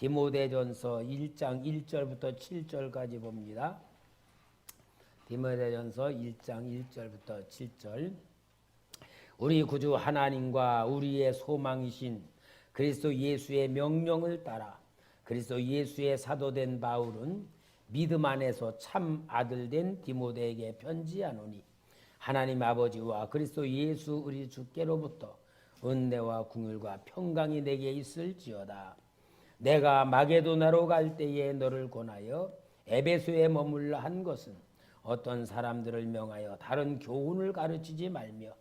디모데전서 1장 1절부터 7절까지 봅니다. 디모데전서 1장 1절부터 7절. 우리 구주 하나님과 우리의 소망이신 그리스도 예수의 명령을 따라 그리스도 예수의 사도된 바울은 믿음 안에서 참 아들된 디모데에게 편지하노니 하나님 아버지와 그리스도 예수 우리 주께로부터 은혜와 긍휼과 평강이 내게 있을지어다. 내가 마게도나로 갈 때에 너를 권하여 에베소에 머물러 한 것은 어떤 사람들을 명하여 다른 교훈을 가르치지 말며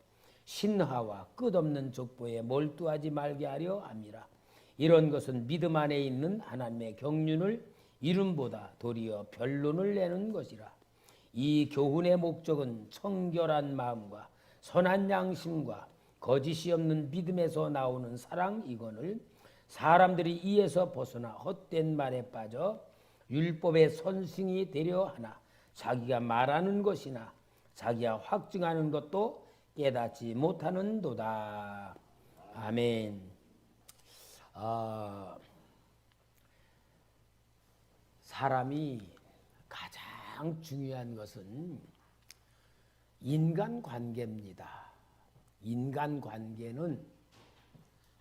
신화와 끝없는 족보에 몰두하지 말게 하려 함이라. 이런 것은 믿음 안에 있는 하나님의 경륜을 이름보다 도리어 변론을 내는 것이라. 이 교훈의 목적은 청결한 마음과 선한 양심과 거짓이 없는 믿음에서 나오는 사랑이거늘 사람들이 이에서 벗어나 헛된 말에 빠져 율법의 선승이 되려 하나 자기가 말하는 것이나 자기가 확증하는 것도 깨닫지 못하는도다. 아멘. 사람이 가장 중요한 것은 인간관계입니다. 인간관계는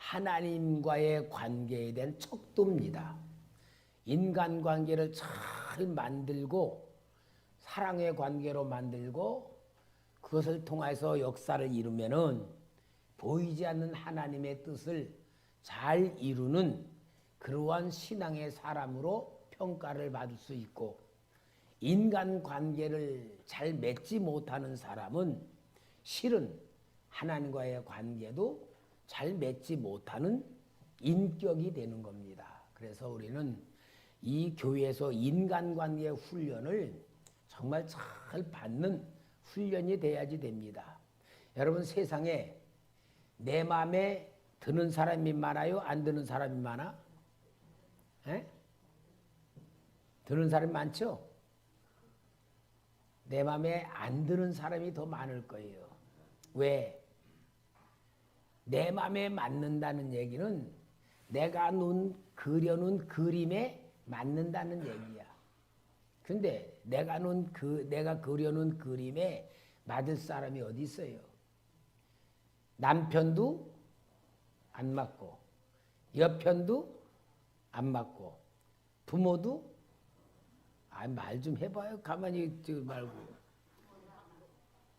하나님과의 관계에 대한 척도입니다. 인간관계를 잘 만들고 사랑의 관계로 만들고 그것을 통해서 역사를 이루면은 보이지 않는 하나님의 뜻을 잘 이루는 그러한 신앙의 사람으로 평가를 받을 수 있고, 인간관계를 잘 맺지 못하는 사람은 실은 하나님과의 관계도 잘 맺지 못하는 인격이 되는 겁니다. 그래서 우리는 이 교회에서 인간관계 훈련을 정말 잘 받는 훈련이 돼야지 됩니다. 여러분, 세상에 내 마음에 드는 사람이 많아요? 안 드는 사람이 많아? 에? 드는 사람이 많죠? 내 마음에 안 드는 사람이 더 많을 거예요. 왜? 내 마음에 맞는다는 얘기는 내가 그려놓은 그림에 맞는다는 얘기야. 근데 내가 그려놓은 그림에 맞을 사람이 어디 있어요? 남편도 안 맞고, 옆편도 안 맞고, 부모도 말 좀 해봐요. 가만히 있지 말고.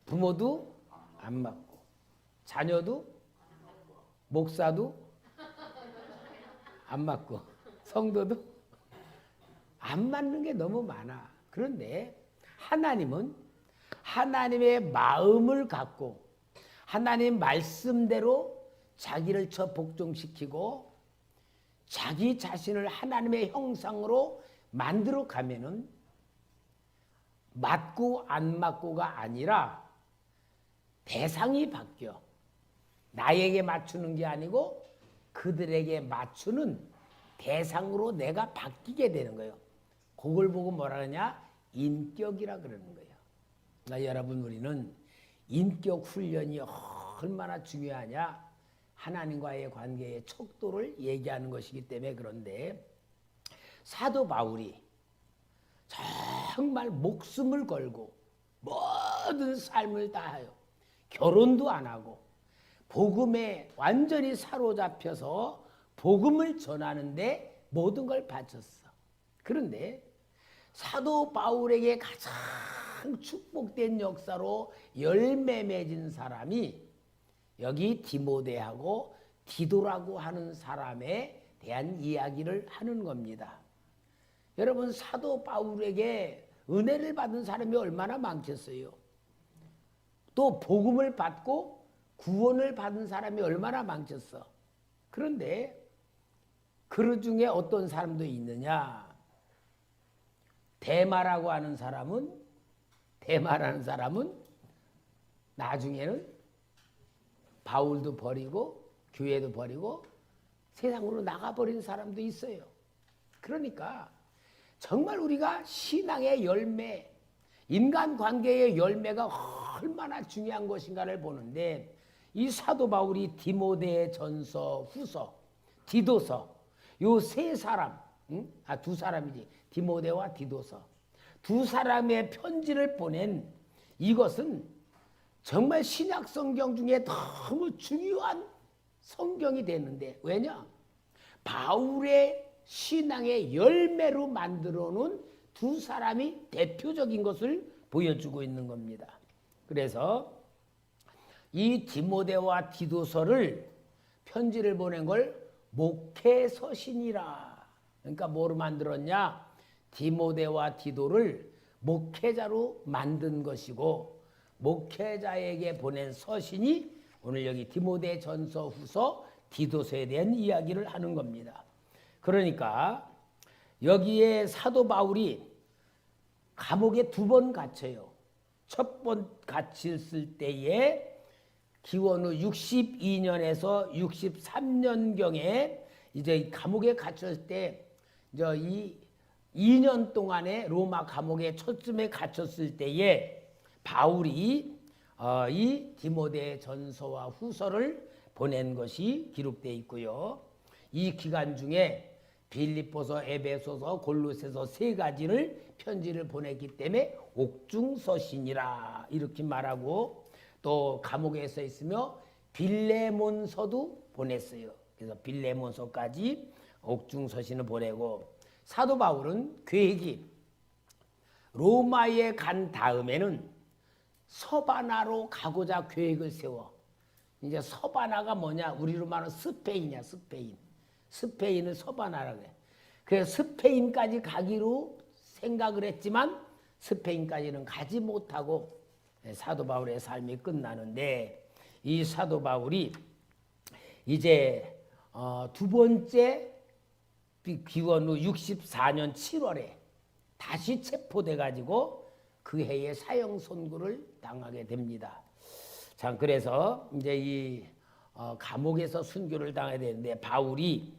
부모도 안 맞고, 자녀도, 목사도 안 맞고, 성도도 안 맞는 게 너무 많아. 그런데 하나님은 하나님의 마음을 갖고 하나님 말씀대로 자기를 복종시키고 자기 자신을 하나님의 형상으로 만들어 가면은 맞고 안 맞고가 아니라 대상이 바뀌어. 나에게 맞추는 게 아니고 그들에게 맞추는 대상으로 내가 바뀌게 되는 거예요. 그걸 보고 뭐라 그러냐? 인격이라 그러는 거예요. 그러니까 여러분, 우리는 인격 훈련이 얼마나 중요하냐? 하나님과의 관계의 척도를 얘기하는 것이기 때문에. 그런데 사도 바울이 정말 목숨을 걸고 모든 삶을 다하여 결혼도 안 하고 복음에 완전히 사로잡혀서 복음을 전하는데 모든 걸 바쳤어. 그런데 사도 바울에게 가장 축복된 역사로 열매 맺은 사람이 여기 디모데하고 디도라고 하는 사람에 대한 이야기를 하는 겁니다. 여러분, 사도 바울에게 은혜를 받은 사람이 얼마나 많겠어요? 또 복음을 받고 구원을 받은 사람이 얼마나 많겠어? 그런데 그 중에 어떤 사람도 있느냐? 데마라고 하는 사람은, 데마라는 사람은 나중에는 바울도 버리고 교회도 버리고 세상으로 나가버린 사람도 있어요. 그러니까 정말 우리가 신앙의 열매, 인간관계의 열매가 얼마나 중요한 것인가를 보는데, 이 사도 바울이 디모데 전서, 후서, 디도서 요 세 사람, 응? 두 사람이지. 디모데와 디도서. 두 사람의 편지를 보낸 이것은 정말 신약 성경 중에 너무 중요한 성경이 되는데 왜냐? 바울의 신앙의 열매로 만들어 놓은 두 사람이 대표적인 것을 보여주고 있는 겁니다. 그래서 이 디모데와 디도서를 편지를 보낸 걸 목회서신이라. 그러니까 뭐로 만들었냐? 디모데와 디도를 목회자로 만든 것이고 목회자에게 보낸 서신이 오늘 여기 디모데 전서 후서 디도서에 대한 이야기를 하는 겁니다. 그러니까 여기에 사도 바울이 감옥에 2번 갇혀요. 첫 번 갇혔을 때에 기원 후 62년에서 63년경에 이제 감옥에 갇혔을 때 이제 이 2년 동안에 로마 감옥에 초쯤에 갇혔을 때에 바울이 이 디모데 전서와 후서를 보낸 것이 기록되어 있고요. 이 기간 중에 빌립보서, 에베소서, 골로새서 3가지를 편지를 보냈기 때문에 옥중서신이라 이렇게 말하고 또 감옥에 있으며 빌레몬서도 보냈어요. 그래서 빌레몬서까지 옥중서신을 보내고 사도 바울은 계획이 로마에 간 다음에는 서바나로 가고자 계획을 세워. 이제 서바나가 뭐냐? 우리로 말하면 스페인이야, 스페인. 스페인을 서바나라고 해. 그래서 스페인까지 가기로 생각을 했지만 스페인까지는 가지 못하고 사도 바울의 삶이 끝나는데 이 사도 바울이 이제 2번째 기원 후 64년 7월에 다시 체포돼 가지고 그 해에 사형 선고를 당하게 됩니다. 자, 그래서 이제 이 감옥에서 순교를 당하게 되는데 바울이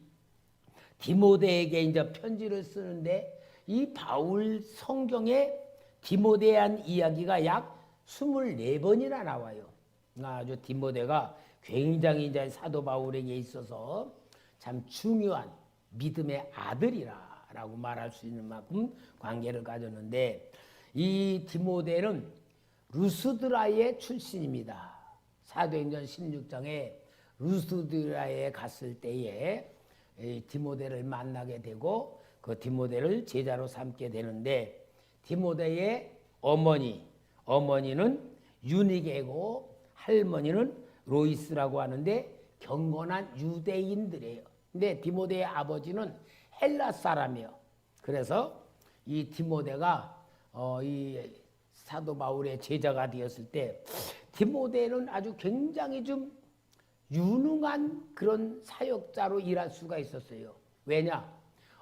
디모데에게 이제 편지를 쓰는데 이 바울 성경에 디모데에 대한 이야기가 약 24번이나 나와요. 아주 디모데가 굉장히 이제 사도 바울에게 있어서 참 중요한 믿음의 아들이라고 말할 수 있는 만큼 관계를 가졌는데 이 디모데는 루스드라의 출신입니다. 사도행전 16장에 루스드라에 갔을 때에 디모데를 만나게 되고 그 디모데를 제자로 삼게 되는데 디모데의 어머니는 유니게고 할머니는 로이스라고 하는데 경건한 유대인들이에요. 근데 디모데의 아버지는 헬라 사람이에요. 그래서 이 디모데가 이 사도 바울의 제자가 되었을 때 디모데는 아주 굉장히 좀 유능한 그런 사역자로 일할 수가 있었어요. 왜냐?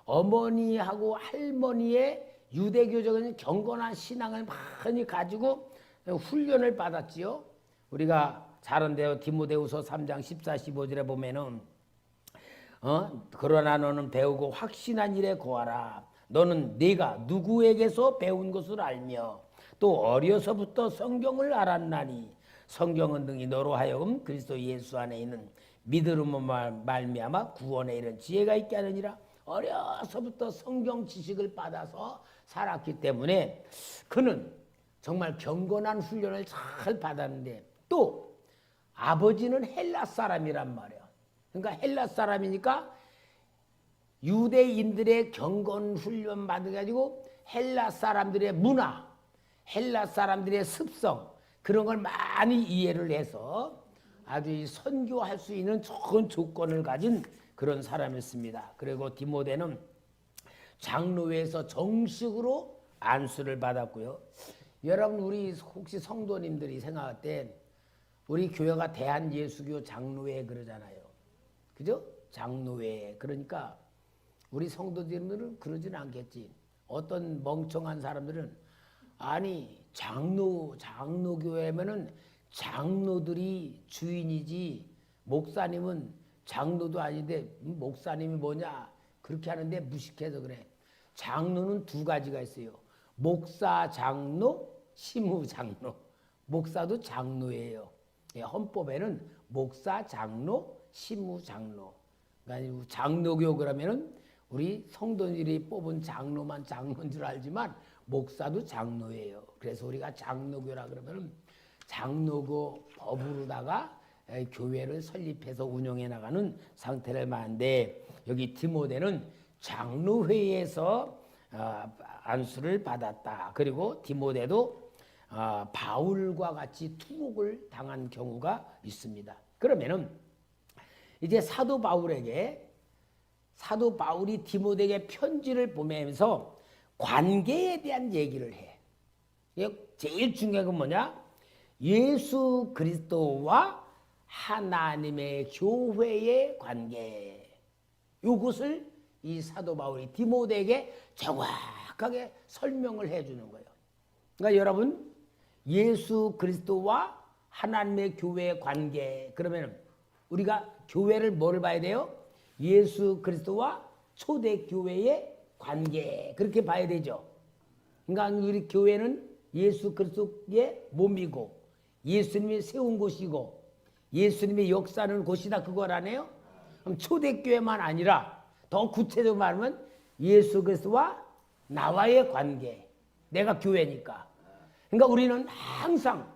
어머니하고 할머니의 유대교적인 경건한 신앙을 많이 가지고 훈련을 받았지요. 우리가 잘 아는데요. 디모데후서 3장 14, 15절에 보면은 그러나 너는 배우고 확신한 일에 거하라. 너는 네가 누구에게서 배운 것을 알며 또 어려서부터 성경을 알았나니 성경은 등이 너로 하여금 그리스도 예수 안에 있는 믿음으로 말미암아 구원에 이른 지혜가 있게 하느니라. 어려서부터 성경 지식을 받아서 살았기 때문에 그는 정말 경건한 훈련을 잘 받았는데 또 아버지는 헬라 사람이란 말이에요. 그러니까 헬라 사람이니까 유대인들의 경건 훈련 받아가지고 헬라 사람들의 문화, 헬라 사람들의 습성 그런 걸 많이 이해를 해서 아주 선교할 수 있는 좋은 조건을 가진 그런 사람이었습니다. 그리고 디모데는 장로회에서 정식으로 안수를 받았고요. 여러분 우리 혹시 성도님들이 생각할 때 우리 교회가 대한예수교 장로회 그러잖아요. 그죠? 장로회. 그러니까 우리 성도들은 그러진 않겠지. 어떤 멍청한 사람들은 아니 장로교회면은 장로들이 주인이지 목사님은 장로도 아닌데 목사님이 뭐냐 그렇게 하는데 무식해서 그래. 장로는 2가지가 있어요. 목사 장로, 시무 장로. 목사도 장로예요. 헌법에는 목사 장로, 시무 장로. 그러니까 장로교 그러면은 우리 성도들이 뽑은 장로만 장로인 줄 알지만 목사도 장로예요. 그래서 우리가 장로교라 그러면 장로교 법으로다가 교회를 설립해서 운영해 나가는 상태를 말하는데, 여기 디모데는 장로회에서 안수를 받았다. 그리고 디모데도 바울과 같이 투옥을 당한 경우가 있습니다. 그러면은 이제 사도 바울이 디모데에게 편지를 보내면서 관계에 대한 얘기를 해. 제일 중요한 건 뭐냐? 예수 그리스도와 하나님의 교회의 관계. 이것을 이 사도 바울이 디모데에게 정확하게 설명을 해주는 거예요. 그러니까 여러분, 예수 그리스도와 하나님의 교회의 관계. 그러면 우리가 교회를 뭐를 봐야 돼요? 예수 그리스도와 초대교회의 관계. 그렇게 봐야 되죠. 그러니까 우리 교회는 예수 그리스도의 몸이고 예수님이 세운 곳이고 예수님이 역사하는 곳이다. 그걸 안 해요? 그럼 초대교회만 아니라 더 구체적으로 말하면 예수 그리스도와 나와의 관계. 내가 교회니까. 그러니까 우리는 항상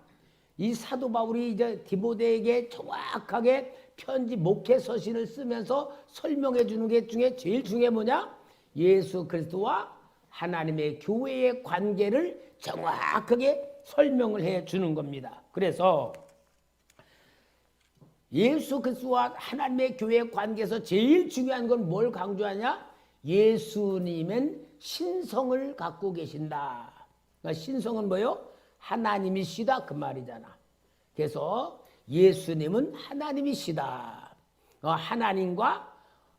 이 사도 바울이 이제 디모데에게 정확하게 편지 목회 서신을 쓰면서 설명해 주는 게 중에 제일 중요한 뭐냐? 예수 그리스도와 하나님의 교회의 관계를 정확하게 설명을 해 주는 겁니다. 그래서 예수 그리스도와 하나님의 교회의 관계에서 제일 중요한 건 뭘 강조하냐? 예수님은 신성을 갖고 계신다. 그러니까 신성은 뭐요? 하나님이시다 그 말이잖아. 그래서 예수님은 하나님이시다.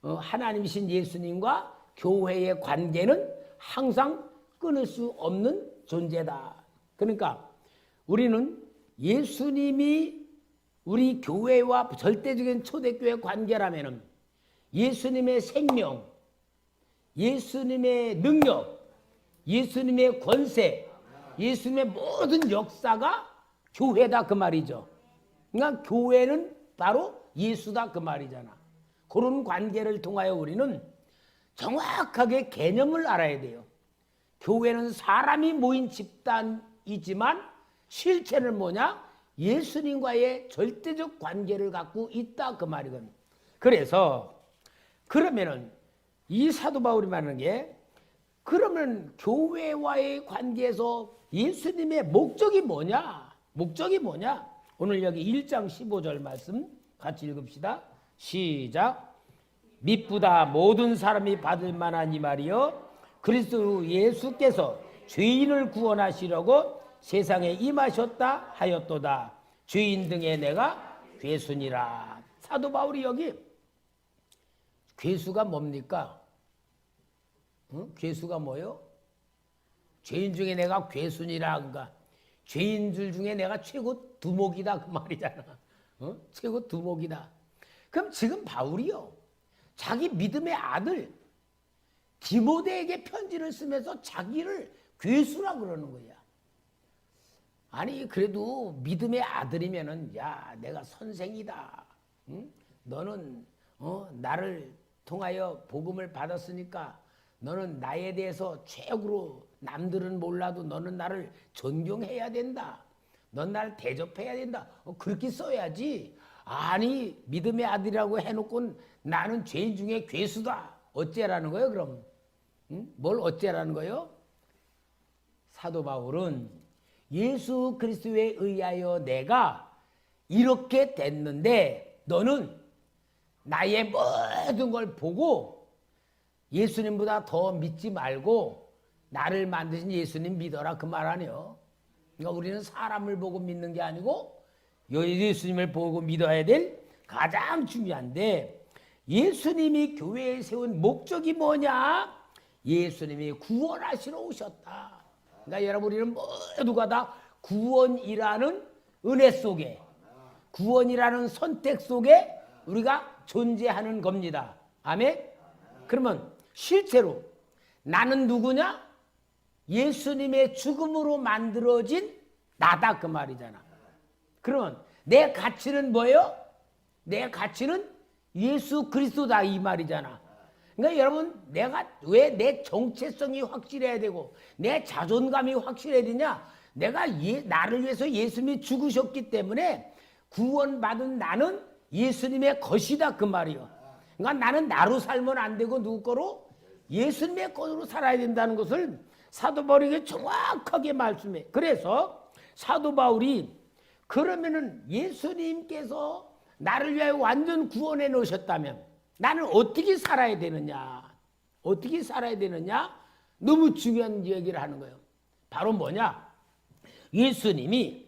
하나님이신 예수님과 교회의 관계는 항상 끊을 수 없는 존재다. 그러니까 우리는 예수님이 우리 교회와 절대적인 초대교회 관계라면은 예수님의 생명, 예수님의 능력, 예수님의 권세, 예수님의 모든 역사가 교회다 그 말이죠. 그러니까 교회는 바로 예수다 그 말이잖아. 그런 관계를 통하여 우리는 정확하게 개념을 알아야 돼요. 교회는 사람이 모인 집단이지만 실체는 뭐냐? 예수님과의 절대적 관계를 갖고 있다 그 말이거든. 그래서 그러면은 이 사도 바울이 말하는 게, 그러면 교회와의 관계에서 예수님의 목적이 뭐냐? 목적이 뭐냐? 오늘 여기 1장 15절 말씀 같이 읽읍시다. 시작. 미쁘다 모든 사람이 받을 만한 이 말이요 그리스도 예수께서 죄인을 구원하시려고 세상에 임하셨다 하였도다. 죄인 등에 내가 괴순이라. 사도 바울이 여기 괴수가 뭡니까? 괴수가 뭐요? 죄인 중에 내가 괴순이라. 그러니까 죄인들 중에 내가 최고 두목이다 그 말이잖아. 최고 두목이다. 그럼 지금 바울이요, 자기 믿음의 아들 디모데에게 편지를 쓰면서 자기를 괴수라 그러는 거야. 아니 그래도 믿음의 아들이면은 야 내가 선생이다. 응? 너는 나를 통하여 복음을 받았으니까 너는 나에 대해서 최고로, 남들은 몰라도 너는 나를 존경해야 된다. 넌 나를 대접해야 된다. 그렇게 써야지. 아니 믿음의 아들이라고 해놓고 나는 죄인 중에 괴수다. 어째라는 거예요 그럼? 응? 뭘 어째라는 거예요? 사도 바울은 예수 그리스도에 의하여 내가 이렇게 됐는데 너는 나의 모든 걸 보고 예수님보다 더 믿지 말고 나를 만드신 예수님 믿어라 그 말 아니에요. 그러니까 우리는 사람을 보고 믿는 게 아니고 예수님을 보고 믿어야 될 가장 중요한데, 예수님이 교회에 세운 목적이 뭐냐? 예수님이 구원하시러 오셨다. 그러니까 여러분 우리는 모두가 다 구원이라는 은혜 속에, 구원이라는 선택 속에 우리가 존재하는 겁니다. 아멘? 그러면 실제로 나는 누구냐? 예수님의 죽음으로 만들어진 나다 그 말이잖아. 그러면 내 가치는 뭐예요? 내 가치는 예수 그리스도다 이 말이잖아. 그러니까 여러분, 내가 왜 내 정체성이 확실해야 되고 내 자존감이 확실해야 되냐? 내가 나를 위해서 예수님이 죽으셨기 때문에 구원받은 나는 예수님의 것이다, 그 말이요. 그러니까 나는 나로 살면 안 되고 누구 거로? 예수님의 것으로 살아야 된다는 것을 사도 바울에게 정확하게 말씀해. 그래서 사도 바울이 그러면은 예수님께서 나를 위하여 완전 구원해 놓으셨다면 나는 어떻게 살아야 되느냐? 어떻게 살아야 되느냐? 너무 중요한 얘기를 하는 거예요. 바로 뭐냐? 예수님이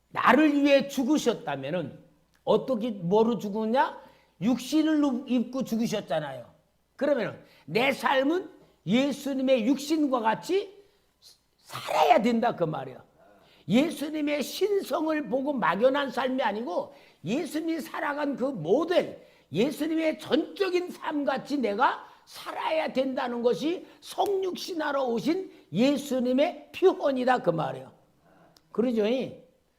나를 위해 죽으셨다면은 어떻게 뭐로 죽으냐? 육신을 입고 죽으셨잖아요. 그러면 내 삶은 예수님의 육신과 같이 살아야 된다, 그 말이야. 예수님의 신성을 보고 막연한 삶이 아니고 예수님이 살아간 그 모델, 예수님의 전적인 삶같이 내가 살아야 된다는 것이 성육신하러 오신 예수님의 표현이다, 그 말이에요. 그러죠?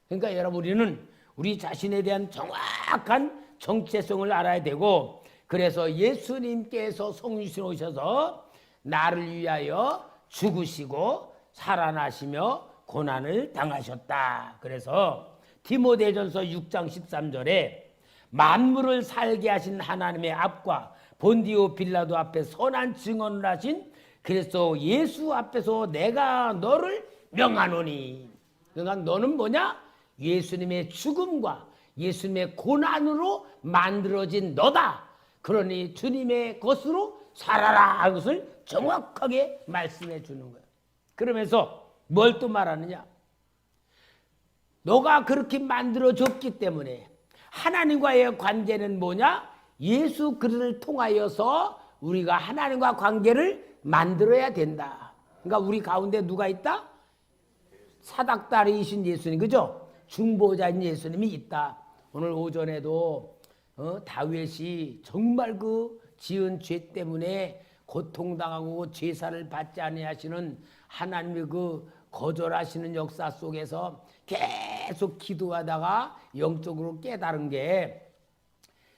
그러니까 여러분, 우리는 우리 자신에 대한 정확한 정체성을 알아야 되고, 그래서 예수님께서 성육신 오셔서 나를 위하여 죽으시고 살아나시며 고난을 당하셨다. 그래서 디모데전서 6장 13절에 만물을 살게 하신 하나님의 앞과 본디오 빌라도 앞에 선한 증언을 하신 그리스도 예수 앞에서 내가 너를 명하노니. 그러니까 너는 뭐냐? 예수님의 죽음과 예수님의 고난으로 만들어진 너다. 그러니 주님의 것으로 살아라 하는 것을 정확하게 말씀해 주는 거예요. 그러면서 뭘 또 말하느냐? 너가 그렇게 만들어졌기 때문에 하나님과의 관계는 뭐냐? 예수 그리스도를 통하여서 우리가 하나님과 관계를 만들어야 된다. 그러니까 우리 가운데 누가 있다? 사닥다리이신 예수님, 그죠? 중보자인 예수님이 있다. 오늘 오전에도 다윗이 정말 그 지은 죄 때문에 고통당하고 제사를 받지 아니하시는 하나님의 그 거절하시는 역사 속에서 계속 기도하다가 영적으로 깨달은 게,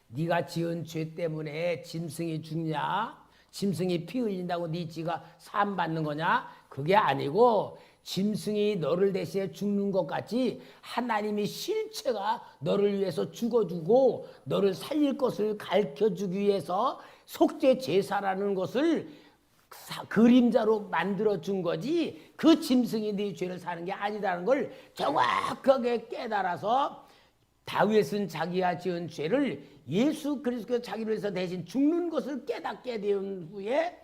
네가 지은 죄 때문에 짐승이 죽냐? 짐승이 피 흘린다고 네 지가 산 받는 거냐? 그게 아니고 짐승이 너를 대신해 죽는 것 같이 하나님이 실체가 너를 위해서 죽어주고 너를 살릴 것을 가르쳐주기 위해서 속죄 제사라는 것을 그림자로 만들어준 거지, 그 짐승이 네 죄를 사는 게 아니라는 걸 정확하게 깨달아서 다윗은 자기가 지은 죄를 예수 그리스도께서 자기를 위해서 대신 죽는 것을 깨닫게 된 후에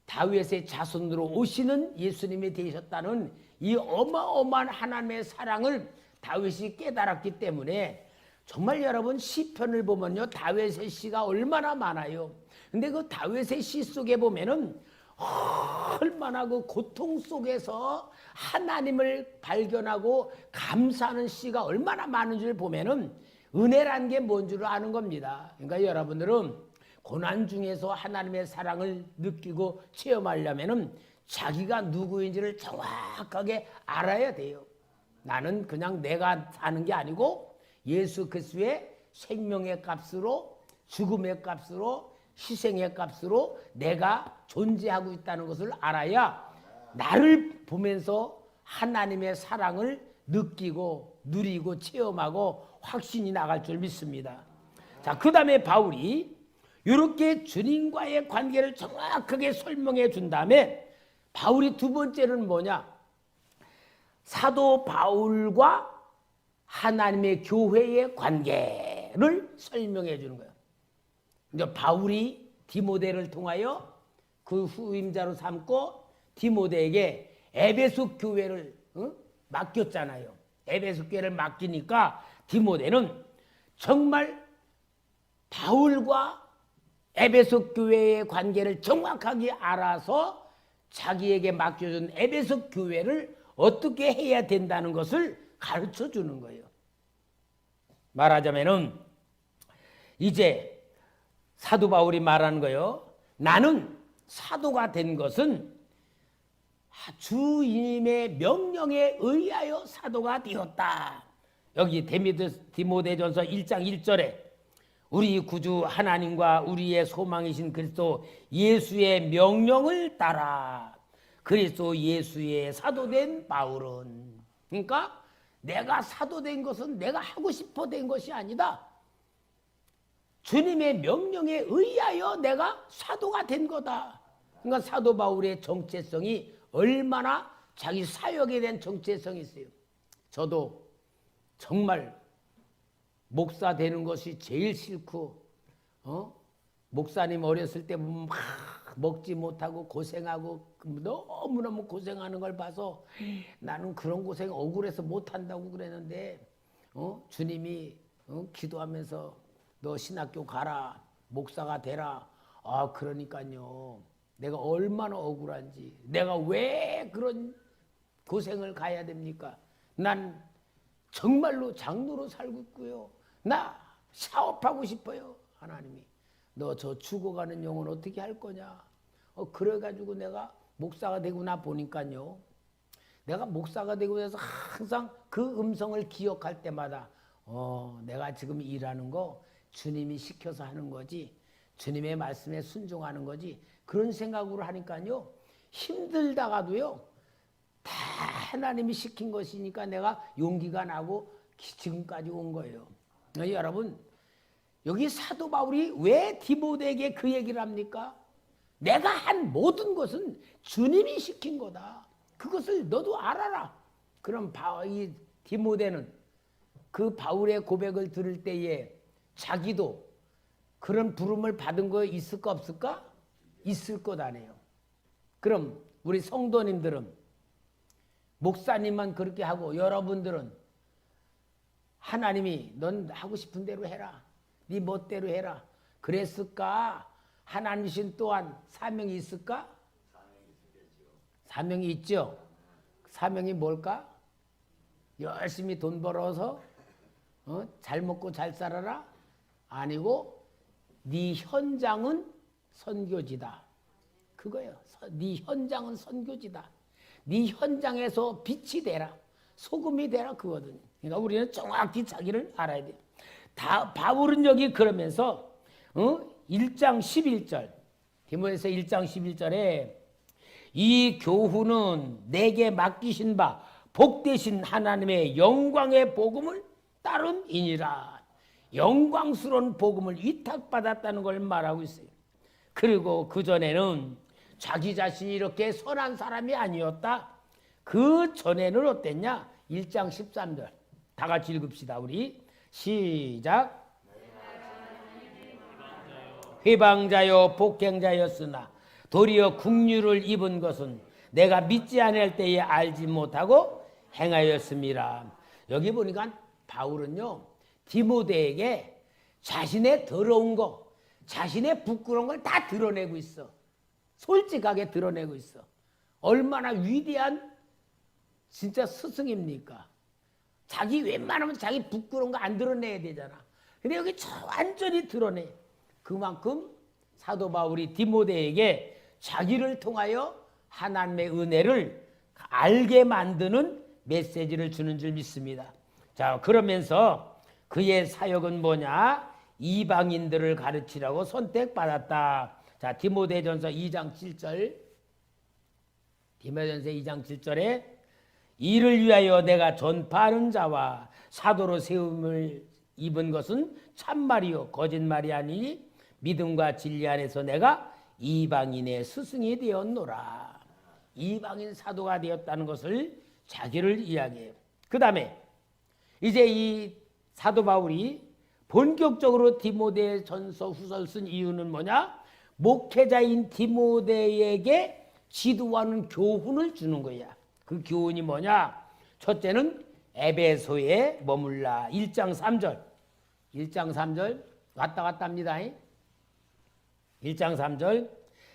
다윗의 자손으로 오시는 예수님이 되셨다는 이 어마어마한 하나님의 사랑을 다윗이 깨달았기 때문에, 정말 여러분 시편을 보면요, 다윗의 시가 얼마나 많아요. 근데 그 다윗의 시 속에 보면은 얼마나 그 고통 속에서 하나님을 발견하고 감사하는 시가 얼마나 많은 줄 보면은 은혜란 게 뭔 줄 아는 겁니다. 그러니까 여러분들은 고난 중에서 하나님의 사랑을 느끼고 체험하려면은 자기가 누구인지를 정확하게 알아야 돼요. 나는 그냥 내가 사는 게 아니고 예수 그리스도의 생명의 값으로, 죽음의 값으로, 희생의 값으로 내가 존재하고 있다는 것을 알아야 나를 보면서 하나님의 사랑을 느끼고 누리고 체험하고 확신이 나갈 줄 믿습니다. 자, 그 다음에 바울이 이렇게 주님과의 관계를 정확하게 설명해 준 다음에 바울이 두 번째는 뭐냐? 사도 바울과 하나님의 교회의 관계를 설명해 주는 거예요. 이제 바울이 디모데를 통하여 그 후임자로 삼고 디모데에게 에베소 교회를 맡겼잖아요. 에베소 교회를 맡기니까 디모데는 정말 바울과 에베소 교회의 관계를 정확하게 알아서 자기에게 맡겨준 에베소 교회를 어떻게 해야 된다는 것을 가르쳐 주는 거예요. 말하자면은 이제 사도 바울이 말하는 거예요. 나는 사도가 된 것은 주님의 명령에 의하여 사도가 되었다. 여기 디모데전서 1장 1절에 우리 구주 하나님과 우리의 소망이신 그리스도 예수의 명령을 따라 그리스도 예수의 사도된 바울은, 그러니까 내가 사도된 것은 내가 하고 싶어 된 것이 아니다. 주님의 명령에 의하여 내가 사도가 된 거다. 그러니까 사도 바울의 정체성이 얼마나 자기 사역에 대한 정체성이 있어요. 저도 정말 목사 되는 것이 제일 싫고, 목사님 어렸을 때 막 먹지 못하고 고생하고 너무너무 고생하는 걸 봐서 나는 그런 고생 억울해서 못한다고 그랬는데, 주님이 기도하면서 너 신학교 가라, 목사가 되라. 아, 그러니까요, 내가 얼마나 억울한지, 내가 왜 그런 고생을 가야 됩니까? 난 정말로 장로로 살고 있고요, 나 사업하고 싶어요. 하나님이 너 저 죽어가는 영혼 어떻게 할 거냐. 그래가지고 내가 목사가 되고 나 보니까요, 내가 목사가 되고 나서 항상 그 음성을 기억할 때마다 내가 지금 일하는 거 주님이 시켜서 하는 거지, 주님의 말씀에 순종하는 거지, 그런 생각으로 하니까요, 힘들다가도요 다 하나님이 시킨 것이니까 내가 용기가 나고 지금까지 온 거예요. 여러분, 여기 사도 바울이 왜 디모데에게 그 얘기를 합니까? 내가 한 모든 것은 주님이 시킨 거다. 그것을 너도 알아라. 그럼 이 디모데는 그 바울의 고백을 들을 때에 자기도 그런 부름을 받은 거 있을까 없을까? 있을 것 아니에요. 그럼 우리 성도님들은, 목사님만 그렇게 하고 여러분들은 하나님이 넌 하고 싶은 대로 해라, 네 멋대로 해라 그랬을까? 하나님신 또한 사명이 있을까? 사명이 있죠. 사명이 뭘까? 열심히 돈 벌어서 잘 먹고 잘 살아라? 아니고 네 현장은 선교지다. 그거예요. 네 현장은 선교지다. 네 현장에서 빛이 되라, 소금이 되라, 그거거든요. 그러니까 우리는 정확히 자기를 알아야 돼요. 바울은 여기 그러면서 1장 11절, 디모데서 1장 11절에 이 교훈은 내게 맡기신 바 복되신 하나님의 영광의 복음을 따름이니라. 영광스러운 복음을 위탁받았다는 걸 말하고 있어요. 그리고 그전에는 자기 자신이 이렇게 선한 사람이 아니었다. 그 전에는 어땠냐? 1장 13절 다 같이 읽읍시다. 우리 시작. 회방자요 폭행자였으나 도리어 국류를 입은 것은 내가 믿지 않을 때에 알지 못하고 행하였습니다. 여기 보니까 바울은요, 디모데에게 자신의 더러운 거, 자신의 부끄러운 걸 다 드러내고 있어. 솔직하게 드러내고 있어. 얼마나 위대한 진짜 스승입니까? 자기 웬만하면 자기 부끄러운 거 안 드러내야 되잖아. 근데 여기 완전히 드러내. 그만큼 사도 바울이 디모데에게 자기를 통하여 하나님의 은혜를 알게 만드는 메시지를 주는 줄 믿습니다. 자, 그러면서 그의 사역은 뭐냐? 이방인들을 가르치라고 선택받았다. 자, 디모데전서 2장 7절. 디모데전서 2장 7절에 이를 위하여 내가 전파하는 자와 사도로 세움을 입은 것은 참말이요 거짓말이 아니니 믿음과 진리 안에서 내가 이방인의 스승이 되었노라. 이방인 사도가 되었다는 것을 자기를 이야기해요. 그 다음에 이제 이 사도 바울이 본격적으로 디모데 전서 후서를 쓴 이유는 뭐냐? 목회자인 디모데에게 지도하는 교훈을 주는 거야. 그 교훈이 뭐냐? 첫째는 에베소에 머물라. 1장 3절. 1장 3절 왔다 갔다 합니다. 1장 3절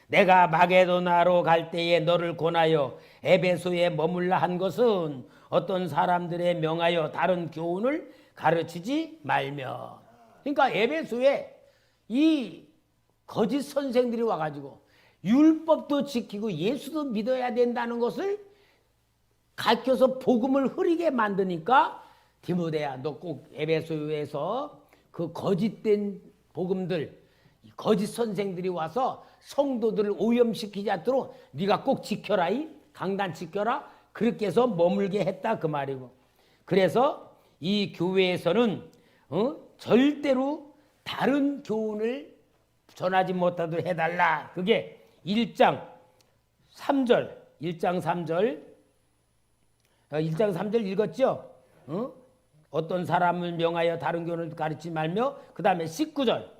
내가 마게도나로 갈 때에 너를 권하여 에베소에 머물라 한 것은 어떤 사람들의 명하여 다른 교훈을 가르치지 말며. 그러니까 에베소에 이 거짓 선생들이 와가지고 율법도 지키고 예수도 믿어야 된다는 것을 가르쳐서 복음을 흐리게 만드니까 디모데야, 너 꼭 에베소에서 그 거짓된 복음들 거짓 선생들이 와서 성도들을 오염시키지 않도록 네가 꼭 지켜라, 이 강단 지켜라, 그렇게 해서 머물게 했다 그 말이고. 그래서 이 교회에서는 절대로 다른 교훈을 전하지 못하도록 해달라. 그게 1장 3절 1장 3절 읽었죠? 어떤 사람을 명하여 다른 교훈을 가르치지 말며, 그 다음에 19절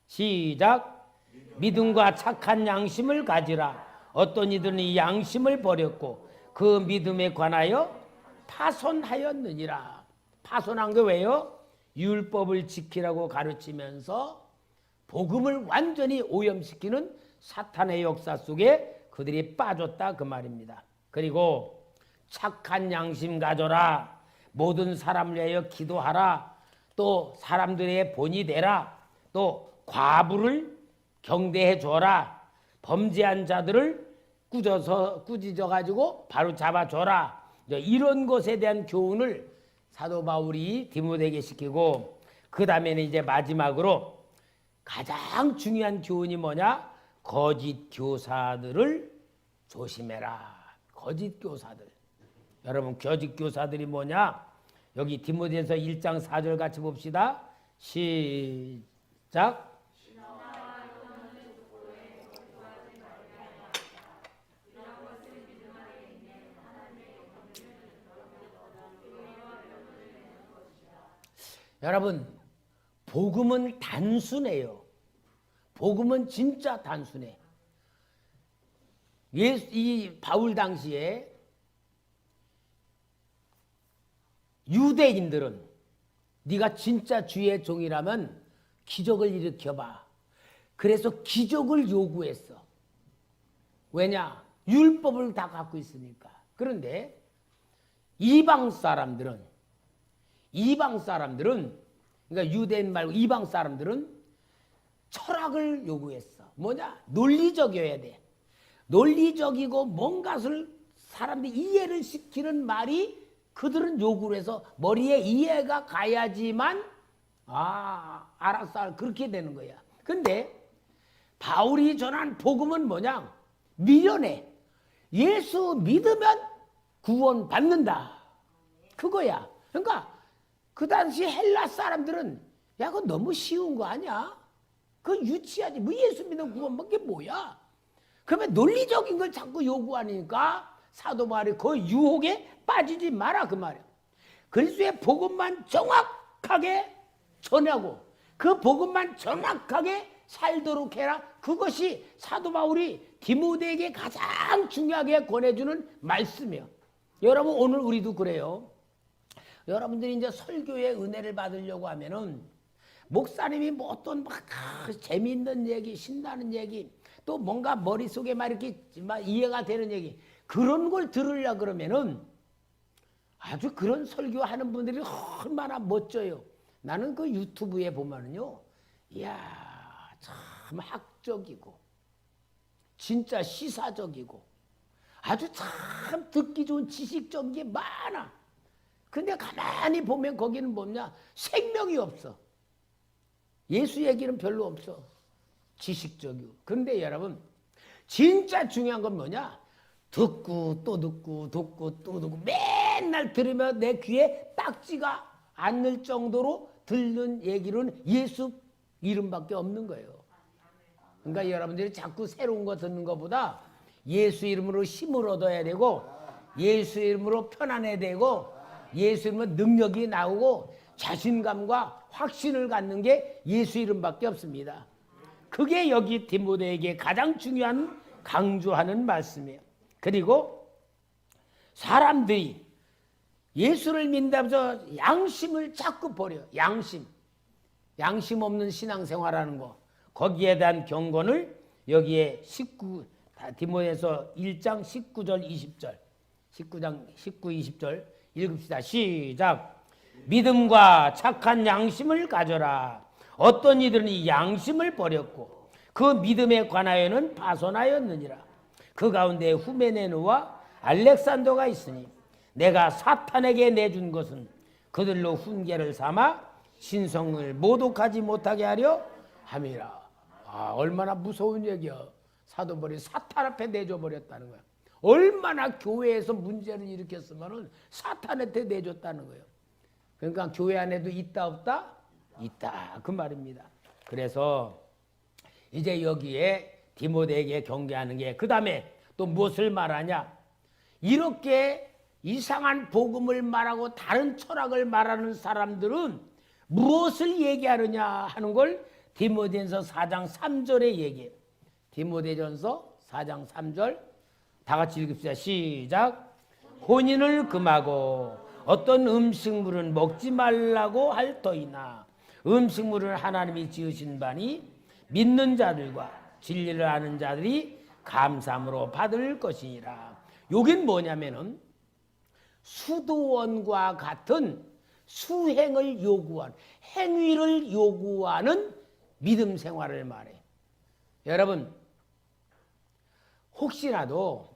시작. 믿음과 착한 양심을 가지라. 어떤 이들은 이 양심을 버렸고 그 믿음에 관하여 파손하였느니라. 파손한 게 왜요? 율법을 지키라고 가르치면서 복음을 완전히 오염시키는 사탄의 역사 속에 그들이 빠졌다 그 말입니다. 그리고 착한 양심 가져라. 모든 사람을 위하여 기도하라. 또 사람들의 본이 되라. 또 과부를 경대해 줘라. 범죄한 자들을 꾸짖어 가지고 바로 잡아줘라. 이런 것에 대한 교훈을 사도 바울이 디모데에게 시키고, 그 다음에는 이제 마지막으로 가장 중요한 교훈이 뭐냐? 거짓 교사들을 조심해라. 거짓 교사들. 여러분, 거짓 교사들이 뭐냐? 여기 디모데에서 1장 4절 같이 봅시다. 시작. 여러분, 복음은 단순해요. 복음은 진짜 단순해. 이 바울 당시에 유대인들은 네가 진짜 주의 종이라면 기적을 일으켜봐. 그래서 기적을 요구했어. 왜냐? 율법을 다 갖고 있으니까. 그런데 이방 사람들은, 그러니까 유대인 말고 이방 사람들은 철학을 요구했어. 뭐냐? 논리적이어야 돼. 논리적이고 뭔가를 사람들이 이해를 시키는 말이 그들은 요구를 해서 머리에 이해가 가야지만 알았어, 그렇게 되는 거야. 근데 바울이 전한 복음은 뭐냐? 미련해. 예수 믿으면 구원 받는다. 그거야. 그러니까 그 당시 헬라 사람들은 야, 그거 너무 쉬운 거 아니야? 그거 유치하지. 뭐 예수 믿으면 구원 받는 게 뭐야? 그러면 논리적인 걸 자꾸 요구하니까 사도 바울이 그 유혹에 빠지지 마라 그 말이야. 그리스도의 복음만 정확하게 전하고 그 복음만 정확하게 살도록 해라. 그것이 사도 바울이 디모데에게 가장 중요하게 권해주는 말씀이에요. 여러분, 오늘 우리도 그래요. 여러분들이 이제 설교의 은혜를 받으려고 하면은 목사님이 뭐 어떤 재미있는 얘기, 신나는 얘기, 또 뭔가 머릿속에 막 이렇게 이해가 되는 얘기, 그런 걸 들으려 그러면은 아주 그런 설교하는 분들이 얼마나 멋져요. 나는 그 유튜브에 보면은요, 이야, 참 학적이고 진짜 시사적이고 아주 참 듣기 좋은 지식적인 게 많아. 근데 가만히 보면 거기는 뭐냐? 생명이 없어. 예수 얘기는 별로 없어. 지식적이고. 그런데 여러분, 진짜 중요한 건 뭐냐? 듣고 또 듣고 듣고 또 듣고 맨날 들으면 내 귀에 딱지가 않을 정도로 듣는 얘기는 예수 이름밖에 없는 거예요. 그러니까 여러분들이 자꾸 새로운 거 듣는 것보다 예수 이름으로 힘을 얻어야 되고, 예수 이름으로 편안해야 되고, 예수 이름으로 능력이 나오고 자신감과 확신을 갖는 게 예수 이름밖에 없습니다. 그게 여기 디모데에게 가장 중요한 강조하는 말씀이에요. 그리고 사람들이 예수를 믿는다면서 양심을 자꾸 버려. 양심 없는 신앙생활하는 거, 거기에 대한 경고를 여기에 디모데에서 1장 19절 20절 19장 19, 20절 읽읍시다. 시작. 믿음과 착한 양심을 가져라. 어떤 이들은 이 양심을 버렸고 그 믿음에 관하여는 파손하였느니라. 그 가운데 후메네누와 알렉산더가 있으니 내가 사탄에게 내준 것은 그들로 훈계를 삼아 신성을 모독하지 못하게 하려 함이라. 얼마나 무서운 얘기야. 사도 바울이 사탄 앞에 내줘버렸다는 거야. 얼마나 교회에서 문제를 일으켰으면 사탄한테 내줬다는 거예요. 그러니까 교회 안에도 있다 없다? 있다 그 말입니다. 그래서 이제 여기에 디모데에게 경계하는 게 그 다음에 또 무엇을 말하냐. 이렇게 이상한 복음을 말하고 다른 철학을 말하는 사람들은 무엇을 얘기하느냐 하는 걸 디모데전서 4장 3절에 얘기해요. 디모데전서 4장 3절 다 같이 읽읍시다. 시작. 혼인을 금하고 어떤 음식물은 먹지 말라고 할 터이나 음식물은 하나님이 지으신 바니 믿는 자들과 진리를 아는 자들이 감사함으로 받을 것이니라. 여긴 뭐냐면은 수도원과 같은 수행을 요구한 행위를 요구하는 믿음 생활을 말해. 여러분 혹시라도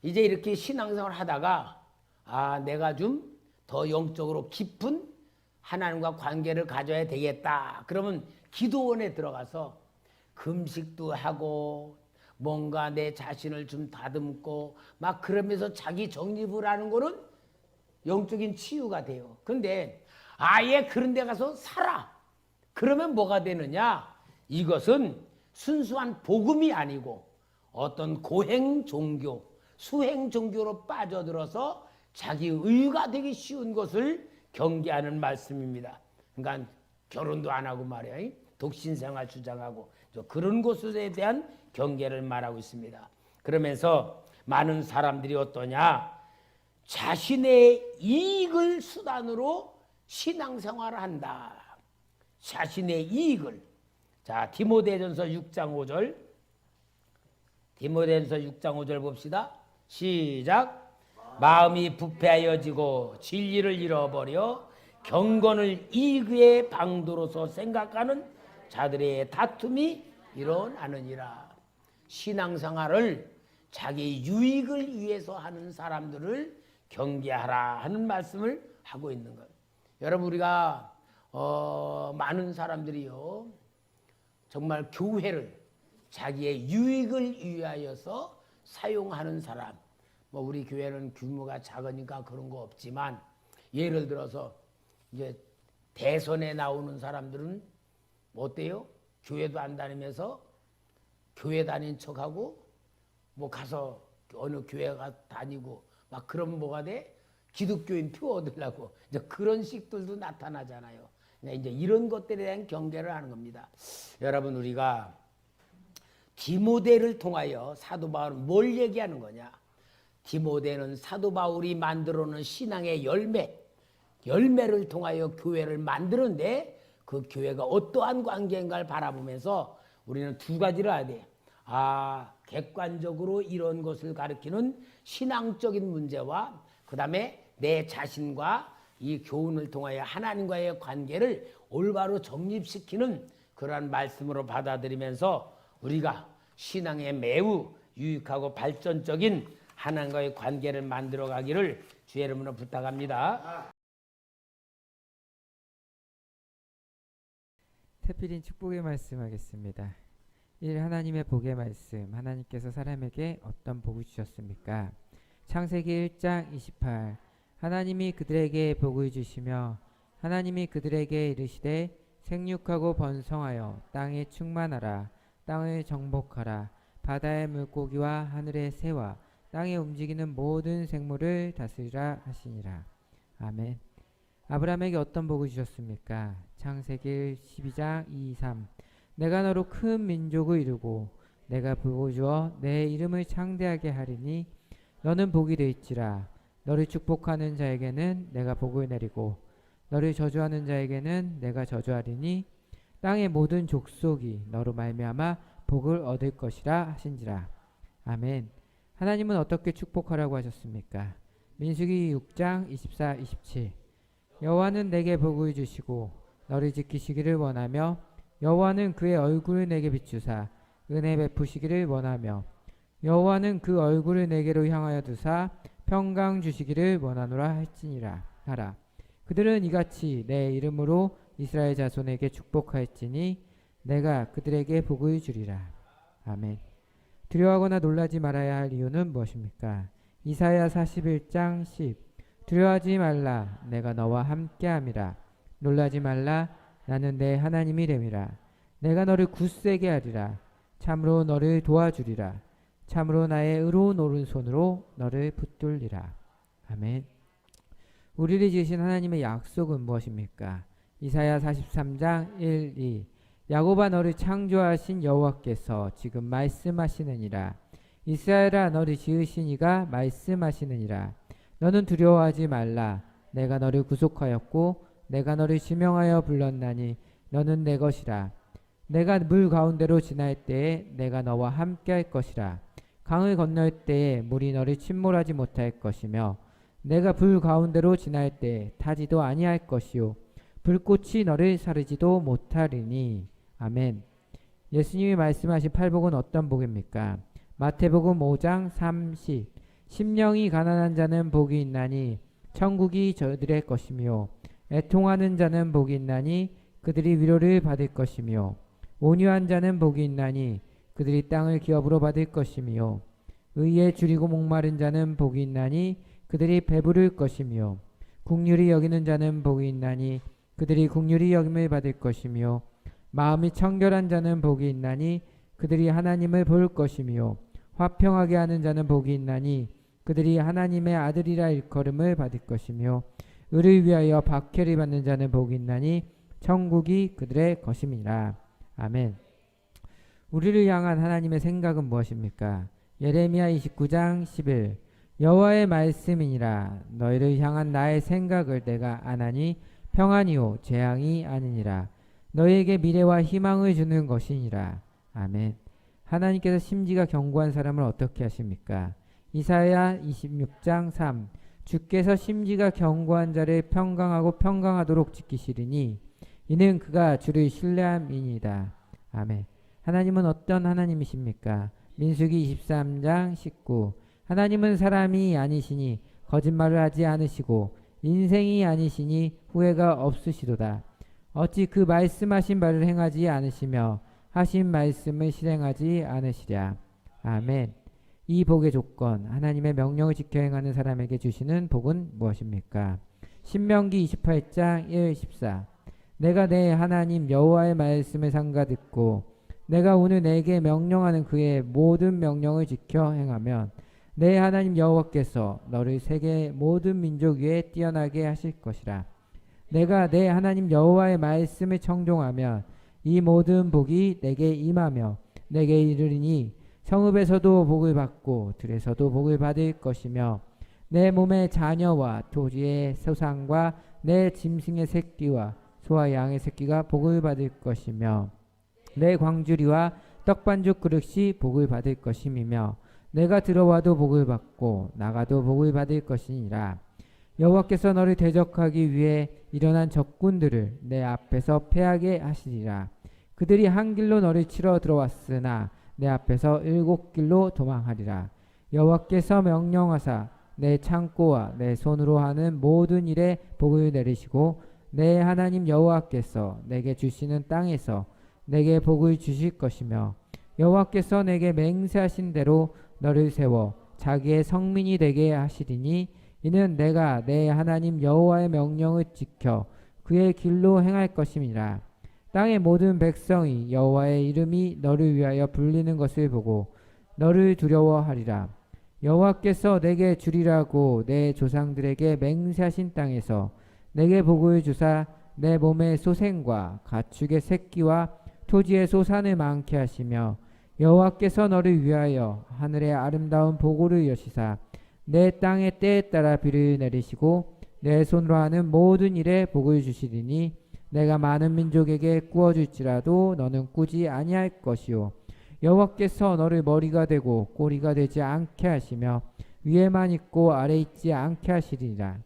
이제 이렇게 신앙생활 하다가 내가 좀 더 영적으로 깊은 하나님과 관계를 가져야 되겠다. 그러면 기도원에 들어가서 금식도 하고 뭔가 내 자신을 좀 다듬고 막 그러면서 자기 정립을 하는 거는 영적인 치유가 돼요. 근데 아예 그런 데 가서 살아. 그러면 뭐가 되느냐? 이것은 순수한 복음이 아니고 어떤 고행 종교, 수행 종교로 빠져들어서 자기 의가 되기 쉬운 것을 경계하는 말씀입니다. 그러니까 결혼도 안 하고 말이야. 독신생활 주장하고 그런 것에 대한 경계를 말하고 있습니다. 그러면서 많은 사람들이 어떠냐? 자신의 이익을 수단으로 신앙생활을 한다. 자신의 이익을. 자, 디모데전서 6장 5절. 디모데전서 6장 5절 봅시다. 시작. 마음이 부패하여지고 진리를 잃어버려 경건을 이익의 방도로서 생각하는 자들의 다툼이 일어나느니라. 신앙생활을 자기 유익을 위해서 하는 사람들을 경계하라 하는 말씀을 하고 있는 거예요. 여러분 우리가 많은 사람들이요 정말 교회를 자기의 유익을 위하여서 사용하는 사람. 우리 교회는 규모가 작으니까 그런 거 없지만 예를 들어서 이제 대선에 나오는 사람들은 어때요? 교회도 안 다니면서 교회 다닌 척하고 가서 어느 교회가 다니고 막 그러면 뭐가 돼? 기독교인 표 얻으려고 이제 그런 식들도 나타나잖아요. 이제 이런 것들에 대한 경계를 하는 겁니다. 여러분 우리가 디모데를 통하여 사도 바울은 뭘 얘기하는 거냐? 디모데는 사도 바울이 만들어놓은 신앙의 열매를 통하여 교회를 만드는데 그 교회가 어떠한 관계인가를 바라보면서 우리는 두 가지를 해야 돼. 객관적으로 이런 것을 가리키는 신앙적인 문제와 그 다음에 내 자신과 이 교훈을 통하여 하나님과의 관계를 올바로 정립시키는 그러한 말씀으로 받아들이면서 우리가 신앙에 매우 유익하고 발전적인 하나님과의 관계를 만들어 가기를 주의 이름으로 부탁합니다. 태필인 축복의 말씀하겠습니다. 1. 하나님의 복의 말씀. 하나님께서 사람에게 어떤 복을 주셨습니까? 창세기 1장 28. 하나님이 그들에게 복을 주시며 하나님이 그들에게 이르시되 생육하고 번성하여 땅에 충만하라. 땅을 정복하라. 바다의 물고기와 하늘의 새와 땅에 움직이는 모든 생물을 다스리라 하시니라. 아멘. 아브라함에게 어떤 복을 주셨습니까? 창세기 12장 2, 3. 내가 너로 큰 민족을 이루고 내가 복을 주어 내 이름을 창대하게 하리니 너는 복이 될지라. 너를 축복하는 자에게는 내가 복을 내리고 너를 저주하는 자에게는 내가 저주하리니 땅의 모든 족속이 너로 말미암아 복을 얻을 것이라 하신지라. 아멘. 하나님은 어떻게 축복하라고 하셨습니까? 민수기 6장 24, 27. 여호와는 내게 복을 주시고 너를 지키시기를 원하며 여호와는 그의 얼굴을 내게 비추사 은혜 베푸시기를 원하며 여호와는 그 얼굴을 내게로 향하여 두사 평강 주시기를 원하노라 할지니라 하라. 그들은 이같이 내 이름으로 이스라엘 자손에게 축복하였지니 내가 그들에게 복을 주리라. 아멘. 두려워하거나 놀라지 말아야 할 이유는 무엇입니까? 이사야 41장 10. 두려워하지 말라. 내가 너와 함께함이라. 놀라지 말라. 나는 내 하나님이 됨이라. 내가 너를 굳세게 하리라. 참으로 너를 도와주리라. 참으로 나의 의로운 오른손으로 너를 붙들리라. 아멘. 우리를 지으신 하나님의 약속은 무엇입니까? 이사야 43장 1, 2. 야곱아 너를 창조하신 여호와께서 지금 말씀하시느니라. 이스라엘아 너를 지으신 이가 말씀하시느니라. 너는 두려워하지 말라. 내가 너를 구속하였고 내가 너를 지명하여 불렀나니 너는 내 것이라. 내가 물 가운데로 지날 때에 내가 너와 함께 할 것이라. 강을 건널 때에 물이 너를 침몰하지 못할 것이며 내가 불 가운데로 지날 때에 타지도 아니할 것이요 불꽃이 너를 사르지도 못하리니. 아멘. 예수님이 말씀하신 팔복은 어떤 복입니까? 마태복음 5장 30. 심령이 가난한 자는 복이 있나니 천국이 저들의 것이며 애통하는 자는 복이 있나니 그들이 위로를 받을 것이며 온유한 자는 복이 있나니 그들이 땅을 기업으로 받을 것이며 의에 줄이고 목마른 자는 복이 있나니 그들이 배부를 것이며 긍휼히 여기는 자는 복이 있나니 그들이 긍휼히 여김을 받을 것이며 마음이 청결한 자는 복이 있나니 그들이 하나님을 볼 것이며 화평하게 하는 자는 복이 있나니 그들이 하나님의 아들이라 일컬음을 받을 것이며 의를 위하여 박해를 받는 자는 복이 있나니 천국이 그들의 것임이라. 아멘. 우리를 향한 하나님의 생각은 무엇입니까? 예레미야 29장 11. 여호와의 말씀이니라. 너희를 향한 나의 생각을 내가 아나니 평안이요 재앙이 아니니라. 너희에게 미래와 희망을 주는 것이니라. 아멘. 하나님께서 심지가 견고한 사람을 어떻게 하십니까? 이사야 26장 3. 주께서 심지가 견고한 자를 평강하고 평강하도록 지키시리니 이는 그가 주를 신뢰함이니이다. 아멘. 하나님은 어떤 하나님이십니까? 민수기 23장 19. 하나님은 사람이 아니시니 거짓말을 하지 않으시고 인생이 아니시니 후회가 없으시도다. 어찌 그 말씀하신 바를 행하지 않으시며 하신 말씀을 실행하지 않으시랴. 아멘. 이 복의 조건, 하나님의 명령을 지켜 행하는 사람에게 주시는 복은 무엇입니까? 신명기 28장 1, 14. 내가 내 하나님 여호와의 말씀을 삼가 듣고 내가 오늘 내게 명령하는 그의 모든 명령을 지켜 행하면 내 하나님 여호와께서 너를 세계 모든 민족 위에 뛰어나게 하실 것이라. 내가 내 하나님 여호와의 말씀을 청종하면 이 모든 복이 내게 임하며 내게 이르리니 성읍에서도 복을 받고 들에서도 복을 받을 것이며 내 몸의 자녀와 토지의 소산과 내 짐승의 새끼와 소와 양의 새끼가 복을 받을 것이며 내 광주리와 떡반죽 그릇이 복을 받을 것임이며 내가 들어와도 복을 받고 나가도 복을 받을 것이니라. 여호와께서 너를 대적하기 위해 일어난 적군들을 내 앞에서 패하게 하시리라. 그들이 한 길로 너를 치러 들어왔으나 내 앞에서 7길로 도망하리라. 여호와께서 명령하사 내 창고와 내 손으로 하는 모든 일에 복을 내리시고 내 하나님 여호와께서 내게 주시는 땅에서 내게 복을 주실 것이며 여호와께서 내게 맹세하신 대로 너를 세워 자기의 성민이 되게 하시리니 이는 내가 내 하나님 여호와의 명령을 지켜 그의 길로 행할 것임이라. 땅의 모든 백성이 여호와의 이름이 너를 위하여 불리는 것을 보고 너를 두려워하리라. 여호와께서 내게 주리라고 내 조상들에게 맹세하신 땅에서 내게 복을 주사 내 몸의 소생과 가축의 새끼와 토지의 소산을 많게 하시며 여호와께서 너를 위하여 하늘의 아름다운 보고를 여시사 내 땅의 때에 따라 비를 내리시고 내 손으로 하는 모든 일에 복을 주시리니 내가 많은 민족에게 꾸어줄지라도 너는 꾸지 아니할 것이요 여호와께서 너를 머리가 되고 꼬리가 되지 않게 하시며 위에만 있고 아래 있지 않게 하시리라.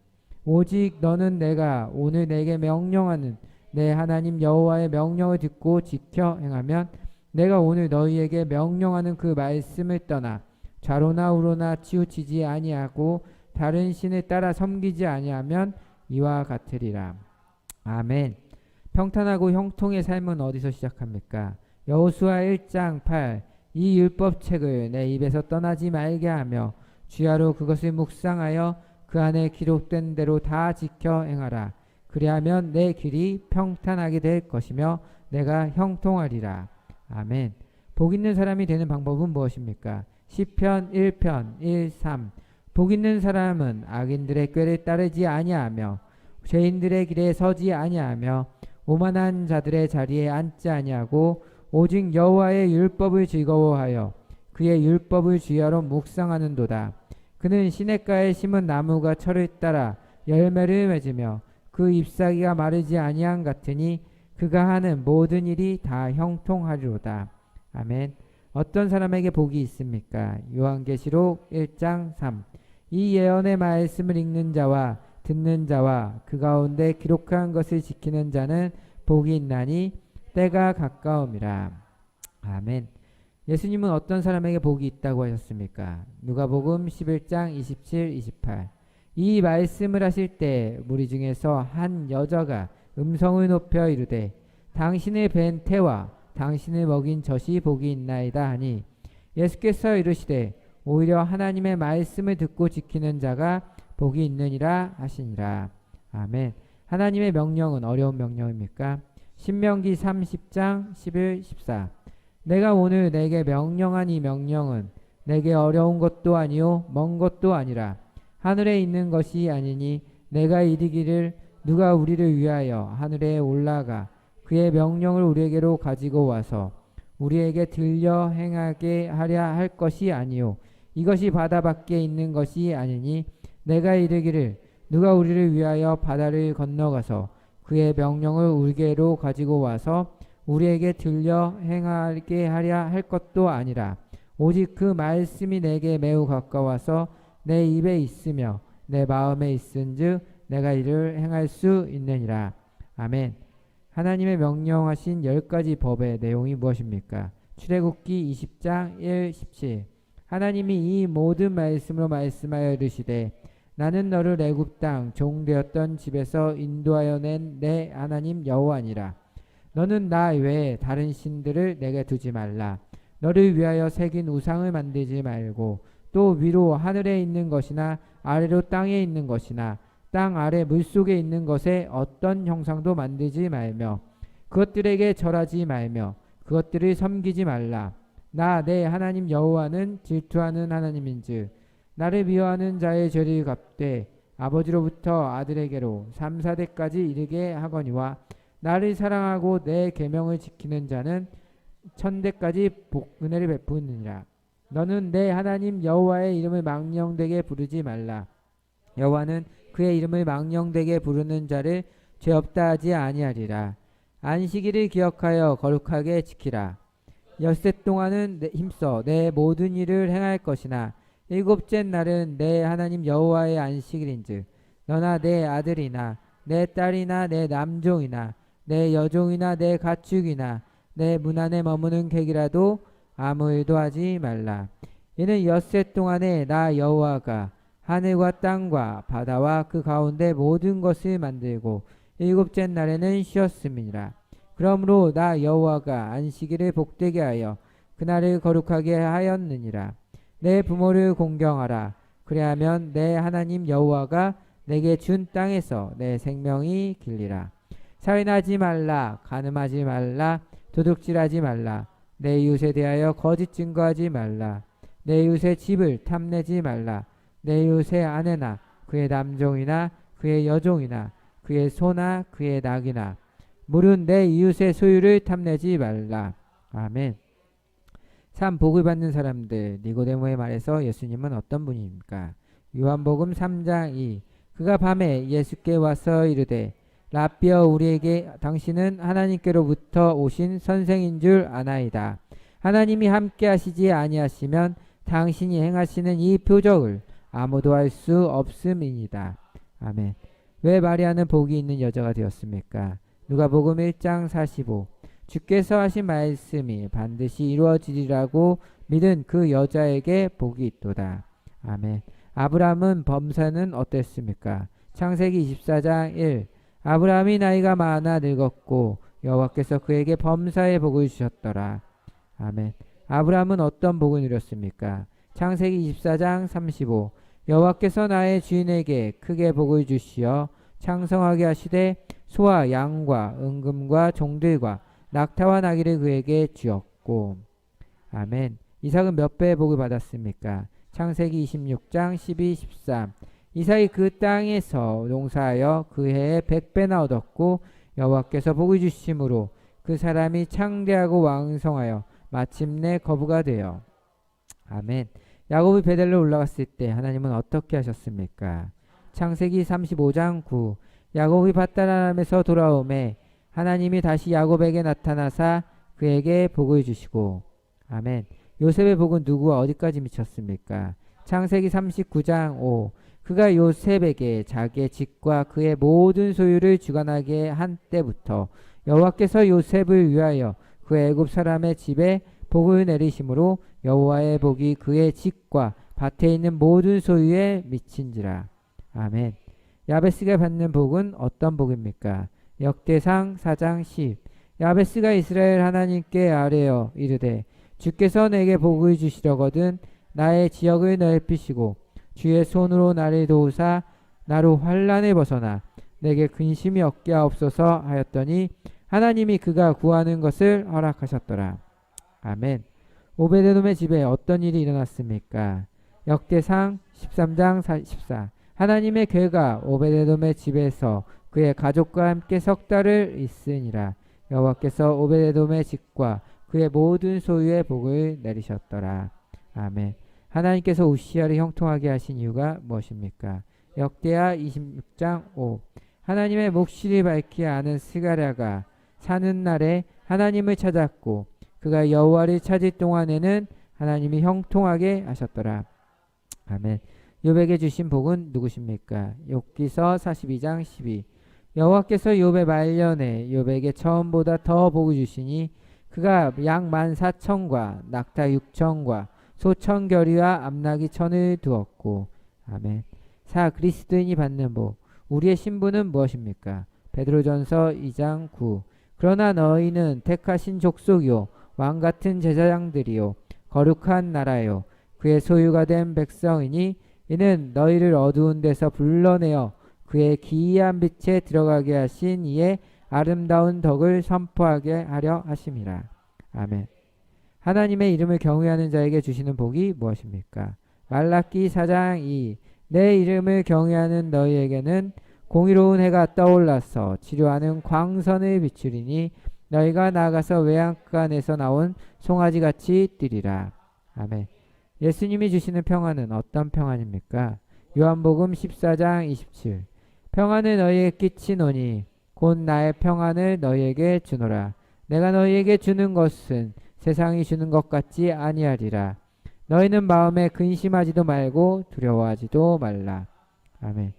오직 너는 내가 오늘 내게 명령하는 내 하나님 여호와의 명령을 듣고 지켜 행하면 내가 오늘 너희에게 명령하는 그 말씀을 떠나 좌로나 우로나 치우치지 아니하고 다른 신을 따라 섬기지 아니하면 이와 같으리라. 아멘. 평탄하고 형통의 삶은 어디서 시작합니까? 여호수아 1장 8. 이 율법책을 내 입에서 떠나지 말게 하며 주야로 그것을 묵상하여 그 안에 기록된 대로 다 지켜 행하라. 그리하면 내 길이 평탄하게 될 것이며 내가 형통하리라. 아멘. 복 있는 사람이 되는 방법은 무엇입니까? 시편 1편 1, 3. 복 있는 사람은 악인들의 꾀를 따르지 아니하며 죄인들의 길에 서지 아니하며 오만한 자들의 자리에 앉지 아니하고 오직 여호와의 율법을 즐거워하여 그의 율법을 주야로 묵상하는도다. 그는 시냇가에 심은 나무가 철을 따라 열매를 맺으며 그 잎사귀가 마르지 아니함 같으니 그가 하는 모든 일이 다 형통하리로다. 아멘. 어떤 사람에게 복이 있습니까? 요한계시록 1장 3. 이 예언의 말씀을 읽는 자와 듣는 자와 그 가운데 기록한 것을 지키는 자는 복이 있나니 때가 가까움이라. 아멘. 예수님은 어떤 사람에게 복이 있다고 하셨습니까? 누가복음 11장 27, 28. 이 말씀을 하실 때 무리 중에서 한 여자가 음성을 높여 이르되 당신의 뵌 태와 당신을 먹인 젖이 복이 있나이다 하니 예수께서 이르시되 오히려 하나님의 말씀을 듣고 지키는 자가 복이 있느니라 하시니라. 아멘. 하나님의 명령은 어려운 명령입니까? 신명기 30장 11, 14. 내가 오늘 내게 명령한 이 명령은 내게 어려운 것도 아니요 먼 것도 아니라 하늘에 있는 것이 아니니 내가 이르기를 누가 우리를 위하여 하늘에 올라가 그의 명령을 우리에게로 가지고 와서 우리에게 들려 행하게 하랴 할 것이 아니요 이것이 바다 밖에 있는 것이 아니니 내가 이르기를 누가 우리를 위하여 바다를 건너가서 그의 명령을 우리에게로 가지고 와서 우리에게 들려 행하게 하랴 할 것도 아니라 오직 그 말씀이 내게 매우 가까워서 내 입에 있으며 내 마음에 있은즉 내가 이를 행할 수 있느니라. 아멘. 하나님의 명령하신 10가지 법의 내용이 무엇입니까? 출애굽기 20장 1, 17. 하나님이 이 모든 말씀으로 말씀하여 이르시되 나는 너를 애굽 땅 종되었던 집에서 인도하여 낸 내 하나님 여호와니라. 너는 나 외에 다른 신들을 내게 두지 말라. 너를 위하여 새긴 우상을 만들지 말고 또 위로 하늘에 있는 것이나 아래로 땅에 있는 것이나 땅 아래 물속에 있는 것에 어떤 형상도 만들지 말며 그것들에게 절하지 말며 그것들을 섬기지 말라. 나 내 하나님 여호와는 질투하는 하나님인즉 나를 미워하는 자의 죄를 갚되 아버지로부터 아들에게로 3, 4대까지 이르게 하거니와 나를 사랑하고 내 계명을 지키는 자는 1000대까지 은혜를 베푸느니라. 너는 내 하나님 여호와의 이름을 망령되게 부르지 말라. 여호와는 그의 이름을 망령되게 부르는 자를 죄 없다 하지 아니하리라. 안식일을 기억하여 거룩하게 지키라. 엿새 동안은 힘써 내 모든 일을 행할 것이나 일곱째 날은 내 하나님 여호와의 안식일인즉 너나 내 아들이나 내 딸이나 내 남종이나 내 여종이나 내 가축이나 내 문 안에 머무는 객이라도 아무 일도 하지 말라. 이는 엿새 동안에 나 여호와가 하늘과 땅과 바다와 그 가운데 모든 것을 만들고 일곱째 날에는 쉬었음이니라. 그러므로 나 여호와가 안식일을 복되게 하여 그날을 거룩하게 하였느니라. 내 부모를 공경하라. 그리하면 내 하나님 여호와가 내게 준 땅에서 내 생명이 길리라. 살인하지 말라. 간음하지 말라. 도둑질하지 말라. 내 이웃에 대하여 거짓 증거하지 말라. 내 이웃의 집을 탐내지 말라. 내 이웃의 아내나 그의 남종이나 그의 여종이나 그의 소나 그의 낙이나 물은 내 이웃의 소유를 탐내지 말라. 아멘. 3. 복을 받는 사람들. 니고데모의 말에서 예수님은 어떤 분입니까? 요한복음 3장 2. 그가 밤에 예수께 와서 이르되 라삐어 우리에게 당신은 하나님께로부터 오신 선생인 줄 아나이다. 하나님이 함께 하시지 아니하시면 당신이 행하시는 이 표적을 아무도 할 수 없음이니이다. 아멘. 왜 마리아는 복이 있는 여자가 되었습니까? 누가복음 1장 45. 주께서 하신 말씀이 반드시 이루어지리라고 믿은 그 여자에게 복이 있도다. 아멘. 아브라함은 범사는 어땠습니까? 창세기 24장 1. 아브라함이 나이가 많아 늙었고 여호와께서 그에게 범사의 복을 주셨더라. 아멘. 아브라함은 어떤 복을 누렸습니까? 창세기 24장 35. 여호와께서 나의 주인에게 크게 복을 주시어 창성하게 하시되 소와 양과 은금과 종들과 낙타와 나귀를 그에게 주었고. 아멘. 이삭은 몇 배의 복을 받았습니까? 창세기 26장 12, 13. 이삭이 그 땅에서 농사하여 그 해에 100배나 얻었고 여호와께서 복을 주심으로 그 사람이 창대하고 왕성하여 마침내 거부가 되어. 아멘. 야곱이 베델로 올라갔을 때 하나님은 어떻게 하셨습니까? 창세기 35장 9. 야곱이 밧다람에서 돌아오매 하나님이 다시 야곱에게 나타나사 그에게 복을 주시고. 아멘. 요셉의 복은 누구와 어디까지 미쳤습니까? 창세기 39장 5. 그가 요셉에게 자기의 집과 그의 모든 소유를 주관하게 한 때부터 여호와께서 요셉을 위하여 그 애굽 사람의 집에 복을 내리심으로 여호와의 복이 그의 집과 밭에 있는 모든 소유에 미친지라. 아멘. 야베스가 받는 복은 어떤 복입니까? 역대상 4장 10. 야베스가 이스라엘 하나님께 아뢰어 이르되 주께서 내게 복을 주시려거든 나의 지역을 넓히시고 주의 손으로 나를 도우사 나로 환난을 벗어나 내게 근심이 없게 하옵소서 하였더니 하나님이 그가 구하는 것을 허락하셨더라. 아멘. 오베데돔의 집에 어떤 일이 일어났습니까? 역대상 13장 14. 하나님의 괴가 오베데돔의 집에서 그의 가족과 함께 석 달을 있으니라. 여호와께서 오베데돔의 집과 그의 모든 소유의 복을 내리셨더라. 아멘. 하나님께서 우시야를 형통하게 하신 이유가 무엇입니까? 역대하 26장 5. 하나님의 묵시를 밝히 아는 스가랴가 사는 날에 하나님을 찾았고 그가 여호와를 찾을 동안에는 하나님이 형통하게 하셨더라. 아멘. 욥에게 주신 복은 누구십니까? 욥기서 42장 12. 여호와께서 욥의 말년에 욥에게 처음보다 더 복을 주시니 그가 양 14,000과 낙타 6,000과 소 1,000결이와 암나귀 1,000을 두었고. 아멘. 그리스도인이 받는 복. 우리의 신분은 무엇입니까? 베드로전서 2장 9. 그러나 너희는 택하신 족속이요 왕같은 제사장들이요 거룩한 나라요 그의 소유가 된 백성이니 이는 너희를 어두운 데서 불러내어 그의 기이한 빛에 들어가게 하신 이의 아름다운 덕을 선포하게 하려 하심이라. 아멘. 하나님의 이름을 경외하는 자에게 주시는 복이 무엇입니까? 말라기 4장 2. 내 이름을 경외하는 너희에게는 공의로운 해가 떠올라서 치료하는 광선을 비추리니 너희가 나아가서 외양간에서 나온 송아지같이 뛰리라. 아멘. 예수님이 주시는 평안은 어떤 평안입니까? 요한복음 14장 27. 평안을 너희에게 끼치노니 곧 나의 평안을 너희에게 주노라. 내가 너희에게 주는 것은 세상이 주는 것 같지 아니하리라. 너희는 마음에 근심하지도 말고 두려워하지도 말라. 아멘.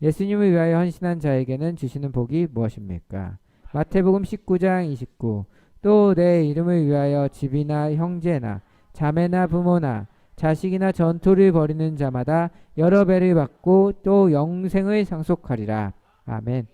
예수님을 위하여 헌신한 자에게는 주시는 복이 무엇입니까? 마태복음 19장 29. 또 내 이름을 위하여 집이나 형제나 자매나 부모나 자식이나 전토를 벌이는 자마다 여러 배를 받고 또 영생을 상속하리라. 아멘.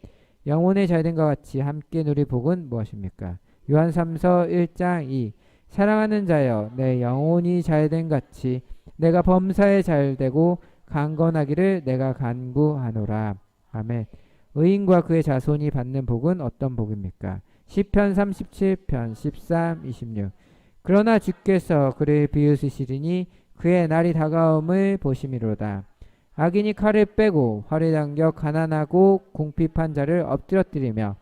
영혼의 잘된과 같이 함께 누릴 복은 무엇입니까? 요한 3서 1장 2. 사랑하는 자여 내 영혼이 잘된 같이 내가 범사에 잘되고 강건하기를 내가 간구하노라. 아멘. 의인과 그의 자손이 받는 복은 어떤 복입니까? 시편 37편 13, 26. 그러나 주께서 그를 비웃으시리니 그의 날이 다가옴을 보심이로다. 악인이 칼을 빼고 활을 당겨 가난하고 궁핍한 자를 엎드러뜨리며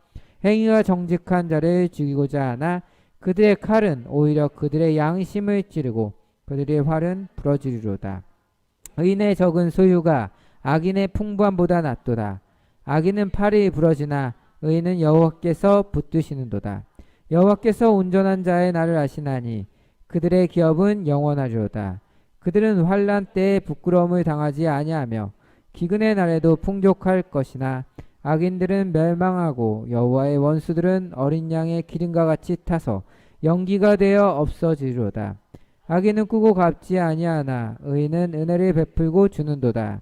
행위가 정직한 자를 죽이고자 하나 그들의 칼은 오히려 그들의 양심을 찌르고 그들의 활은 부러지리로다. 의인의 적은 소유가 악인의 풍부함보다 낫도다. 악인은 팔이 부러지나 의인은 여호와께서 붙드시는도다. 여호와께서 온전한 자의 날을 아시나니 그들의 기업은 영원하리로다. 그들은 환난 때에 부끄러움을 당하지 아니하며 기근의 날에도 풍족할 것이나 악인들은 멸망하고 여호와의 원수들은 어린 양의 기름과 같이 타서 연기가 되어 없어지리로다. 악인은 꾸고 갚지 아니하나 의인은 은혜를 베풀고 주는도다.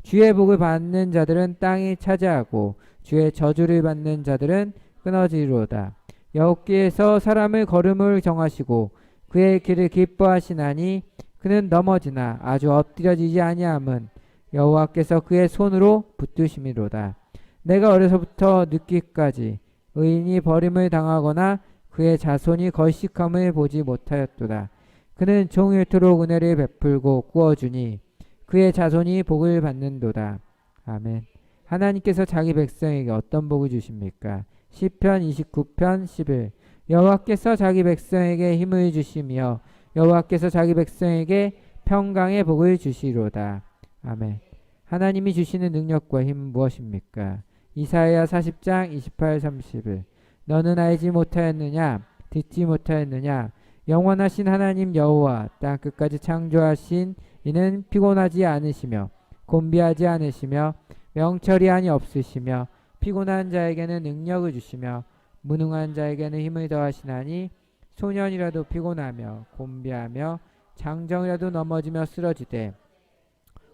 주의 복을 받는 자들은 땅이 차지하고 주의 저주를 받는 자들은 끊어지리로다. 여호와께서 사람을 걸음을 정하시고 그의 길을 기뻐하시나니 그는 넘어지나 아주 엎드려지지 아니함은 여호와께서 그의 손으로 붙드심이로다. 내가 어려서부터 늙기까지 의인이 버림을 당하거나 그의 자손이 걸식함을 보지 못하였도다. 그는 종일토록 은혜를 베풀고 구워주니 그의 자손이 복을 받는도다. 아멘. 하나님께서 자기 백성에게 어떤 복을 주십니까? 시편 29편 11. 여호와께서 자기 백성에게 힘을 주시며 여호와께서 자기 백성에게 평강의 복을 주시로다. 아멘. 하나님이 주시는 능력과 힘은 무엇입니까? 이사야 40장 28, 31. 너는 알지 못하였느냐? 듣지 못하였느냐? 영원하신 하나님 여호와 땅 끝까지 창조하신 이는 피곤하지 않으시며 곤비하지 않으시며 명철이 없으시며 피곤한 자에게는 능력을 주시며 무능한 자에게는 힘을 더하시나니 소년이라도 피곤하며 곤비하며 장정이라도 넘어지며 쓰러지되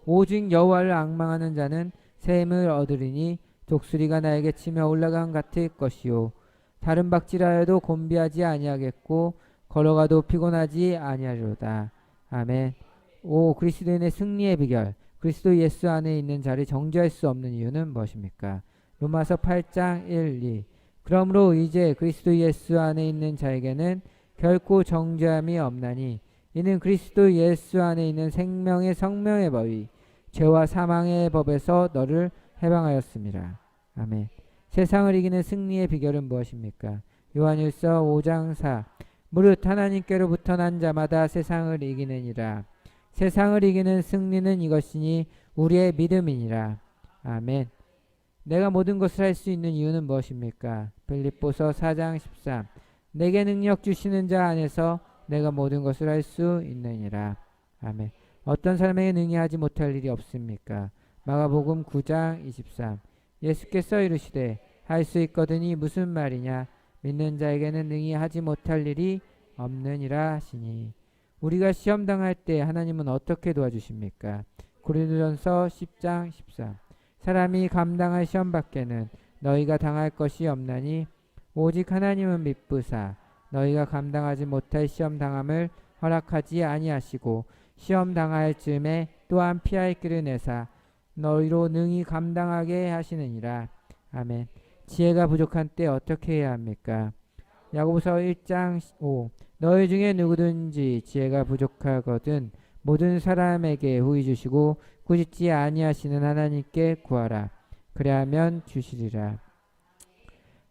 오직 여호와를 앙망하는 자는 새 힘을 얻으리니 독수리가 나에게 치며 올라간 같을 것이요 다른 박질하여도 곤비하지 아니하겠고 걸어가도 피곤하지 아니하리로다. 아멘. 오 그리스도인의 승리의 비결. 그리스도 예수 안에 있는 자를 정죄할 수 없는 이유는 무엇입니까? 로마서 8장 1, 2. 그러므로 이제 그리스도 예수 안에 있는 자에게는 결코 정죄함이 없나니 이는 그리스도 예수 안에 있는 생명의 성명의 법이 죄와 사망의 법에서 너를 해방하였습니다. 아멘. 세상을 이기는 승리의 비결은 무엇입니까? 요한일서 5장 4. 무릇 하나님께로부터 난 자마다 세상을 이기느니라. 세상을 이기는 승리는 이것이니 우리의 믿음이니라. 아멘. 내가 모든 것을 할 수 있는 이유는 무엇입니까? 빌립보서 4장 13. 내게 능력 주시는 자 안에서 내가 모든 것을 할 수 있느니라. 아멘. 어떤 사람에게 능히 하지 못할 일이 없습니까? 마가복음 9장 23. 예수께서 이르시되 할 수 있거든이 무슨 말이냐? 믿는 자에게는 능히 하지 못할 일이 없느니라 하시니. 우리가 시험 당할 때 하나님은 어떻게 도와주십니까? 고린도전서 10장 14. 사람이 감당할 시험 밖에는 너희가 당할 것이 없나니 오직 하나님은 미쁘사 너희가 감당하지 못할 시험 당함을 허락하지 아니하시고 시험 당할 즈음에 또한 피할 길을 내사 너희로 능히 감당하게 하시느니라. 아멘. 지혜가 부족한 때 어떻게 해야 합니까? 야고보서 1장 5. 너희 중에 누구든지 지혜가 부족하거든 모든 사람에게 후히 주시고 꾸짖지 아니하시는 하나님께 구하라. 그래야면 주시리라.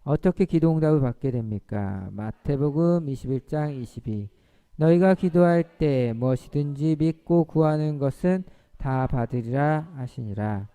어떻게 기도 응답을 받게 됩니까? 마태복음 21장 22. 너희가 기도할 때 무엇이든지 믿고 구하는 것은 다 받으리라 하시니라.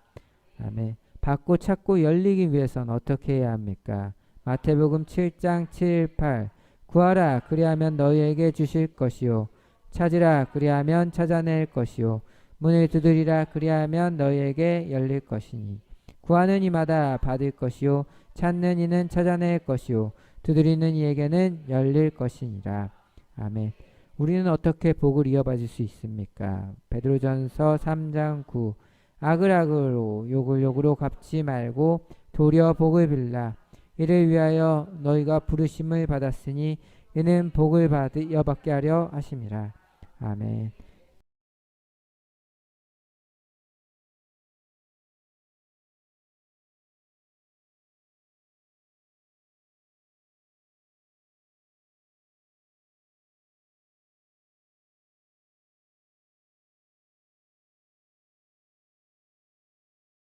아멘. 받고 찾고 열리기 위해서는 어떻게 해야 합니까? 마태복음 7장 7, 8. 구하라 그리하면 너희에게 주실 것이요 찾으라 그리하면 찾아낼 것이요 문을 두드리라 그리하면 너희에게 열릴 것이니 구하는 이마다 받을 것이요 찾는 이는 찾아낼 것이요 두드리는 이에게는 열릴 것이니라. 아멘. 우리는 어떻게 복을 이어받을 수 있습니까? 베드로전서 3장 9. 악을 악으로 욕을 욕으로 갚지 말고 도리어 복을 빌라. 이를 위하여 너희가 부르심을 받았으니 이는 복을 이어받게 하려 하심이라. 아멘.